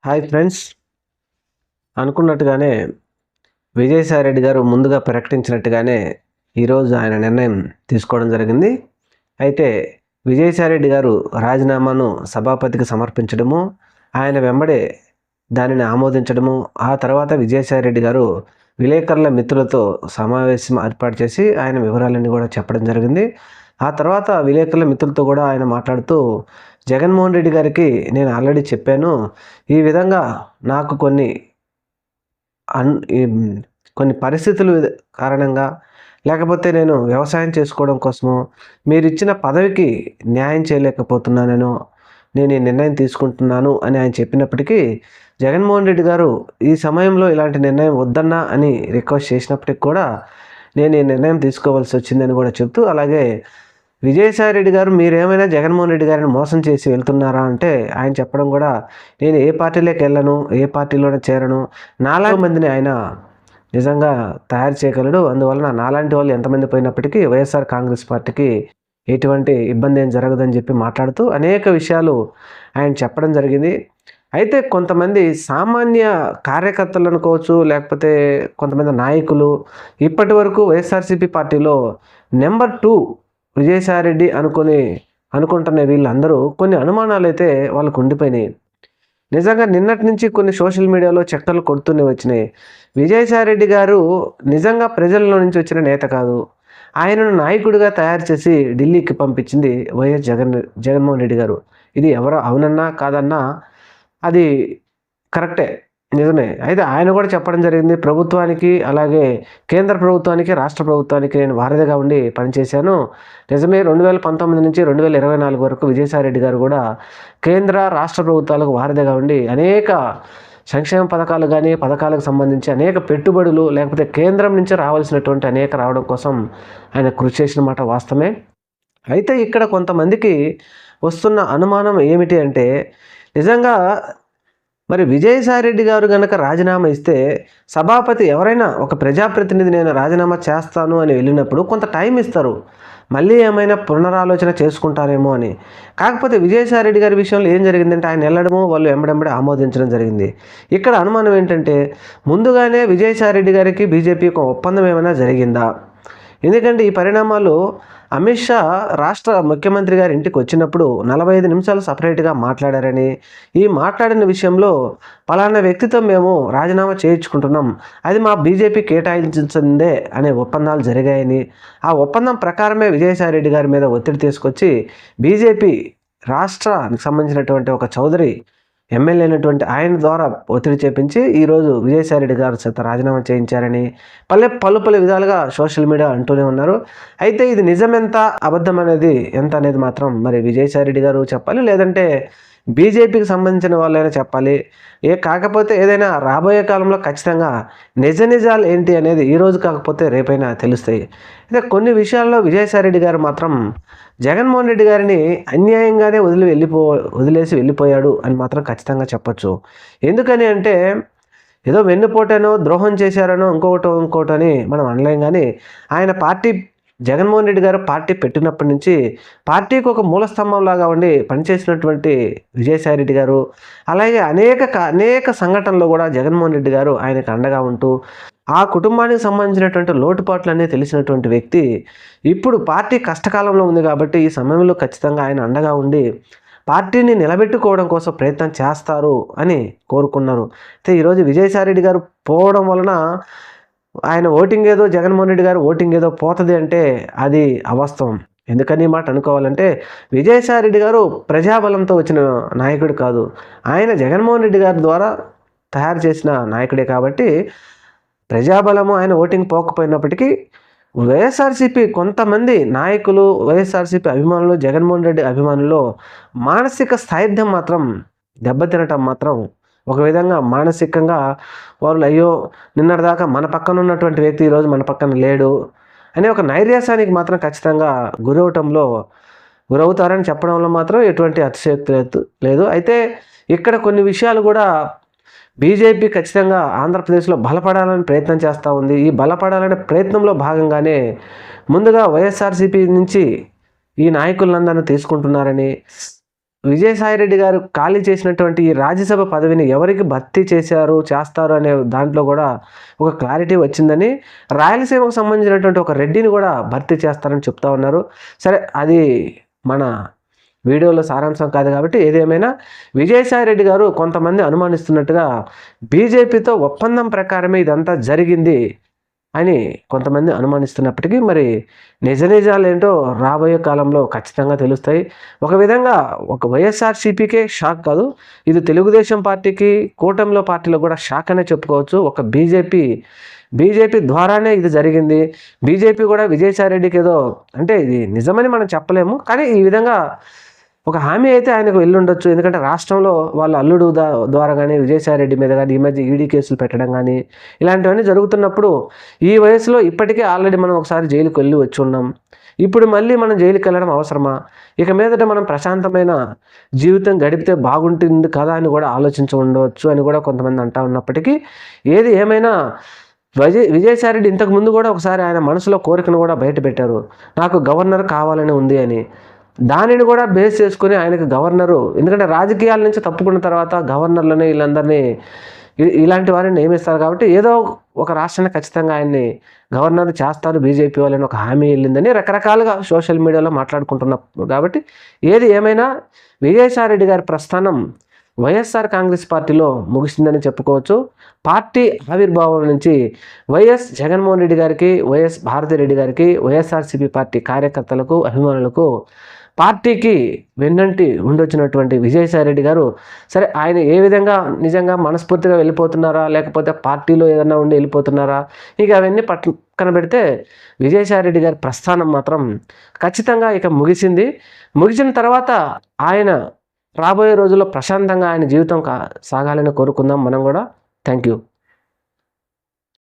Hi friends, అనుకున్నట్టుగానే విజయసాయిరెడ్డి గారు ముందుగా ప్రకటించినట్టుగానే ఈరోజు ఆయన నిర్ణయం తీసుకోవడం జరిగింది. అయితే విజయసాయిరెడ్డి గారు రాజీనామాను సభాపతికి సమర్పించడము, ఆయన వెంబడే దానిని ఆమోదించడము, ఆ తర్వాత విజయసాయిరెడ్డి గారు విలేకరుల మిత్రులతో సమావేశం ఏర్పాటు చేసి ఆయన వివరాలన్నీ కూడా చెప్పడం జరిగింది. ఆ తర్వాత విలేకరుల మిత్రులతో కూడా ఆయన మాట్లాడుతూ, జగన్మోహన్ రెడ్డి గారికి నేను ఆల్రెడీ చెప్పాను, ఈ విధంగా నాకు కొన్ని పరిస్థితులు కారణంగా, లేకపోతే నేను వ్యవసాయం చేసుకోవడం కోసము మీరిచ్చిన పదవికి న్యాయం చేయలేకపోతున్నాను, నేను ఈ నిర్ణయం తీసుకుంటున్నాను అని ఆయన చెప్పినప్పటికీ, జగన్మోహన్ రెడ్డి గారు ఈ సమయంలో ఇలాంటి నిర్ణయం వద్దన్నా అని రిక్వెస్ట్ చేసినప్పటికి కూడా నేను ఈ నిర్ణయం తీసుకోవాల్సి వచ్చిందని కూడా చెప్తూ, అలాగే విజయసాయిరెడ్డి గారు మీరేమైనా జగన్మోహన్ రెడ్డి గారిని మోసం చేసి వెళ్తున్నారా అంటే ఆయన చెప్పడం కూడా, నేను ఏ పార్టీలోకి వెళ్ళను, ఏ పార్టీలోనే చేరను, నాలాంటి మందిని ఆయన నిజంగా తయారు చేయగలడు, అందువలన నాలాంటి వాళ్ళు ఎంతమంది పోయినప్పటికీ వైఎస్ఆర్ కాంగ్రెస్ పార్టీకి ఎటువంటి ఇబ్బంది ఏం జరగదని చెప్పి మాట్లాడుతూ అనేక విషయాలు ఆయన చెప్పడం జరిగింది. అయితే కొంతమంది సామాన్య కార్యకర్తలు అనుకోవచ్చు, లేకపోతే కొంతమంది నాయకులు ఇప్పటి వరకు వైఎస్ఆర్సీపీ పార్టీలో నెంబర్ 2 విజయసాయిరెడ్డి అనుకుంటున్న వీళ్ళందరూ కొన్ని అనుమానాలు అయితే వాళ్ళకు ఉండిపోయినాయి. నిజంగా నిన్నటి నుంచి కొన్ని సోషల్ మీడియాలో చక్కర్లు కొడుతూనే వచ్చినాయి. విజయసాయిరెడ్డి గారు నిజంగా ప్రజల్లో నుంచి వచ్చిన నేత కాదు, ఆయనను నాయకుడిగా తయారు చేసి ఢిల్లీకి పంపించింది జగన్మోహన్ రెడ్డి గారు. ఇది ఎవరో అవునన్నా కాదన్నా అది కరెక్టే, నిజమే. అయితే ఆయన కూడా చెప్పడం జరిగింది, ప్రభుత్వానికి అలాగే కేంద్ర ప్రభుత్వానికి రాష్ట్ర ప్రభుత్వానికి నేను వారధిగా ఉండి పనిచేశాను. నిజమే, 2019 నుంచి 2024 వరకు విజయసాయిరెడ్డి గారు కూడా కేంద్ర రాష్ట్ర ప్రభుత్వాలకు వారధిగా ఉండి అనేక సంక్షేమ పథకాలు కానీ, పథకాలకు సంబంధించి అనేక పెట్టుబడులు, లేకపోతే కేంద్రం నుంచి రావాల్సినటువంటి అనేక రావడం కోసం ఆయన కృషి చేసిన మాట వాస్తవమే. అయితే ఇక్కడ కొంతమందికి వస్తున్న అనుమానం ఏమిటి అంటే, నిజంగా మరి విజయసాయిరెడ్డి గారు కనుక రాజీనామా ఇస్తే, సభాపతి ఎవరైనా ఒక ప్రజాప్రతినిధి నేను రాజీనామా చేస్తాను అని వెళ్ళినప్పుడు కొంత టైం ఇస్తారు, మళ్ళీ ఏమైనా పునరాలోచన చేసుకుంటారేమో అని. కాకపోతే విజయసాయిరెడ్డి గారి విషయంలో ఏం జరిగిందంటే, ఆయన వెళ్ళడము, వాళ్ళు వెంబడెంబడి ఆమోదించడం జరిగింది. ఇక్కడ అనుమానం ఏంటంటే, ముందుగానే విజయసాయిరెడ్డి గారికి బీజేపీకి ఒక ఒప్పందం ఏమైనా జరిగిందా? ఎందుకంటే ఈ పరిణామాలు అమిత్ షా రాష్ట్ర ముఖ్యమంత్రి గారి ఇంటికి వచ్చినప్పుడు 45 నిమిషాలు సపరేట్గా మాట్లాడారని, ఈ మాట్లాడిన విషయంలో పలానా వ్యక్తితో మేము రాజీనామా చేయించుకుంటున్నాం, అది మా బీజేపీ కేటాయించిందే అనే ఒప్పందాలు జరిగాయని, ఆ ఒప్పందం ప్రకారమే విజయసాయిరెడ్డి గారి మీద ఒత్తిడి తీసుకొచ్చి బీజేపీ రాష్ట్రానికి సంబంధించినటువంటి ఒక చౌదరి ఎమ్మెల్యే అయినటువంటి ఆయన ద్వారా ఒత్తిడి చేపించి ఈరోజు విజయసాయిరెడ్డి గారు చేత రాజీనామా చేయించారని పలు విధాలుగా సోషల్ మీడియా అంటూనే ఉన్నారు. అయితే ఇది నిజమెంత అబద్ధం అనేది ఎంత అనేది మాత్రం మరి విజయసాయిరెడ్డి గారు చెప్పాలి, లేదంటే బీజేపీకి సంబంధించిన వాళ్ళైనా చెప్పాలి. కాకపోతే ఏదైనా రాబోయే కాలంలో ఖచ్చితంగా నిజాలు ఏంటి అనేది ఈరోజు కాకపోతే రేపైనా తెలుస్తాయి. అయితే కొన్ని విషయాల్లో విజయసాయిరెడ్డి గారు మాత్రం జగన్మోహన్ రెడ్డి గారిని అన్యాయంగానే వదిలేసి వెళ్ళిపోయాడు అని మాత్రం ఖచ్చితంగా చెప్పచ్చు. ఎందుకని అంటే, ఏదో వెన్నుపోటానో ద్రోహం చేశారనో ఇంకోటని మనం అనలేం. కానీ ఆయన జగన్మోహన్ రెడ్డి గారు పార్టీ పెట్టినప్పటి నుంచి పార్టీకి ఒక మూలస్తంభంలాగా ఉండి పనిచేసినటువంటి విజయసాయిరెడ్డి గారు, అలాగే అనేక సంఘటనలు కూడా జగన్మోహన్ రెడ్డి గారు ఆయనకు అండగా ఉంటూ ఆ కుటుంబానికి సంబంధించినటువంటి లోటుపాట్లన్నీ తెలిసినటువంటి వ్యక్తి ఇప్పుడు పార్టీ కష్టకాలంలో ఉంది కాబట్టి ఈ సమయంలో ఖచ్చితంగా ఆయన అండగా ఉండి పార్టీని నిలబెట్టుకోవడం కోసం ప్రయత్నం చేస్తారు అని కోరుకున్నారు. అయితే ఈరోజు విజయసాయిరెడ్డి గారు పోవడం వలన ఆయన ఓటింగ్ ఏదో, జగన్మోహన్ రెడ్డి గారు ఓటింగ్ ఏదో పోతుంది అంటే అది అవాస్తవం. ఎందుకని మాట అనుకోవాలంటే, విజయసాయిరెడ్డి గారు ప్రజాబలంతో వచ్చిన నాయకుడు కాదు, ఆయన జగన్మోహన్ రెడ్డి గారి ద్వారా తయారు చేసిన నాయకుడే. కాబట్టి ప్రజాబలము ఆయన ఓటింగ్ పోకపోయినప్పటికీ వైఎస్ఆర్సీపీ కొంతమంది నాయకులు, వైఎస్ఆర్సీపీ అభిమానులు, జగన్మోహన్ రెడ్డి అభిమానులు మానసిక స్థైర్యం మాత్రం దెబ్బతినటం మాత్రం ఒక విధంగా మానసికంగా వాళ్ళు, అయ్యో నిన్నటిదాకా మన పక్కన ఉన్నటువంటి వ్యక్తి ఈరోజు మన పక్కన లేడు అనే ఒక నైరాశ్యానికి మాత్రం ఖచ్చితంగా గురవుతారని చెప్పడంలో మాత్రం ఎటువంటి అతిశయోక్తి లేదు. అయితే ఇక్కడ కొన్ని విషయాలు కూడా బీజేపీ ఖచ్చితంగా ఆంధ్రప్రదేశ్లో బలపడాలని ప్రయత్నం చేస్తూ ఉంది. ఈ బలపడాలనే ప్రయత్నంలో భాగంగానే ముందుగా వైఎస్ఆర్సీపీ నుంచి ఈ నాయకులందరినీ తీసుకుంటున్నారని, విజయసాయిరెడ్డి గారు ఖాళీ చేసినటువంటి ఈ రాజ్యసభ పదవిని ఎవరికి భర్తీ చేస్తారు అనే దాంట్లో కూడా ఒక క్లారిటీ వచ్చిందని, రాయలసీమకు సంబంధించినటువంటి ఒక రెడ్డిని కూడా భర్తీ చేస్తారని చెప్తా ఉన్నారు. సరే, అది మన వీడియోలో సారాంశం కాదు కాబట్టి ఏదేమైనా విజయసాయిరెడ్డి గారు కొంతమంది అనుమానిస్తున్నట్టుగా బీజేపీతో ఒప్పందం ప్రకారమే ఇదంతా జరిగింది అని కొంతమంది అనుమానిస్తున్నప్పటికీ మరి నిజాలు ఏంటో రాబోయే కాలంలో ఖచ్చితంగా తెలుస్తాయి. ఒక విధంగా ఒక వైఎస్ఆర్సీపీకే షాక్ కాదు, ఇది తెలుగుదేశం పార్టీకి, కూటమిలో పార్టీలో కూడా షాక్ అనే చెప్పుకోవచ్చు. ఒక బీజేపీ ద్వారానే ఇది జరిగింది. బీజేపీ కూడా విజయసాయిరెడ్డికి ఏదో అంటే ఇది నిజమని మనం చెప్పలేము, కానీ ఈ విధంగా ఒక హామీ అయితే ఆయనకు వెళ్ళుండొచ్చు. ఎందుకంటే రాష్ట్రంలో వాళ్ళ అల్లుడు ద్వారా కానీ, విజయసాయిరెడ్డి మీద కానీ ఈ మధ్య ఈడీ కేసులు పెట్టడం కానీ ఇలాంటివన్నీ జరుగుతున్నప్పుడు ఈ వయసులో ఇప్పటికే ఆల్రెడీ మనం ఒకసారి జైలుకి వెళ్ళి వచ్చి ఉన్నాం. ఇప్పుడు మళ్ళీ మనం జైలుకి వెళ్ళడం అవసరమా? ఇక మీదట మనం ప్రశాంతమైన జీవితం గడిపితే బాగుంటుంది కదా అని కూడా ఆలోచించి ఉండవచ్చు అని కూడా కొంతమంది అంటా ఉన్నప్పటికీ, ఏది ఏమైనా విజయసాయిరెడ్డి ఇంతకు ముందు కూడా ఒకసారి ఆయన మనసులో కోరికను కూడా బయట పెట్టారు, నాకు గవర్నర్ కావాలని ఉంది అని. దానిని కూడా బేస్ చేసుకుని ఆయనకు గవర్నరు, ఎందుకంటే రాజకీయాల నుంచి తప్పుకున్న తర్వాత గవర్నర్లని వీళ్ళందరినీ ఇలాంటి వారిని నియమిస్తారు కాబట్టి ఏదో ఒక రాష్ట్రాన్ని ఖచ్చితంగా ఆయన్ని గవర్నర్ చేస్తారు బీజేపీ వాళ్ళని ఒక హామీ వెళ్ళిందని రకరకాలుగా సోషల్ మీడియాలో మాట్లాడుకుంటున్నారు. కాబట్టి ఏది ఏమైనా విజయసాయిరెడ్డి గారి ప్రస్థానం వైఎస్ఆర్ కాంగ్రెస్ పార్టీలో ముగిసిందని చెప్పుకోవచ్చు. పార్టీ ఆవిర్భావం నుంచి వైఎస్ జగన్మోహన్ రెడ్డి గారికి, వైఎస్ భారతిరెడ్డి గారికి, వైఎస్ఆర్సీపీ పార్టీ కార్యకర్తలకు, అభిమానులకు, పార్టీకి వెన్నంటి ఉండొచ్చినటువంటి విజయసాయిరెడ్డి గారు సరే, ఆయన ఏ విధంగా నిజంగా మనస్ఫూర్తిగా వెళ్ళిపోతున్నారా, లేకపోతే పార్టీలో ఏదన్నా ఉండి వెళ్ళిపోతున్నారా, ఇక అవన్నీ పక్కన పెడితే విజయసాయిరెడ్డి గారి ప్రస్థానం మాత్రం ఖచ్చితంగా ఇక ముగిసింది. ముగిసిన తర్వాత ఆయన రాబోయే రోజుల్లో ప్రశాంతంగా ఆయన జీవితం సాగాలని కోరుకుందాం మనం కూడా. Thank you.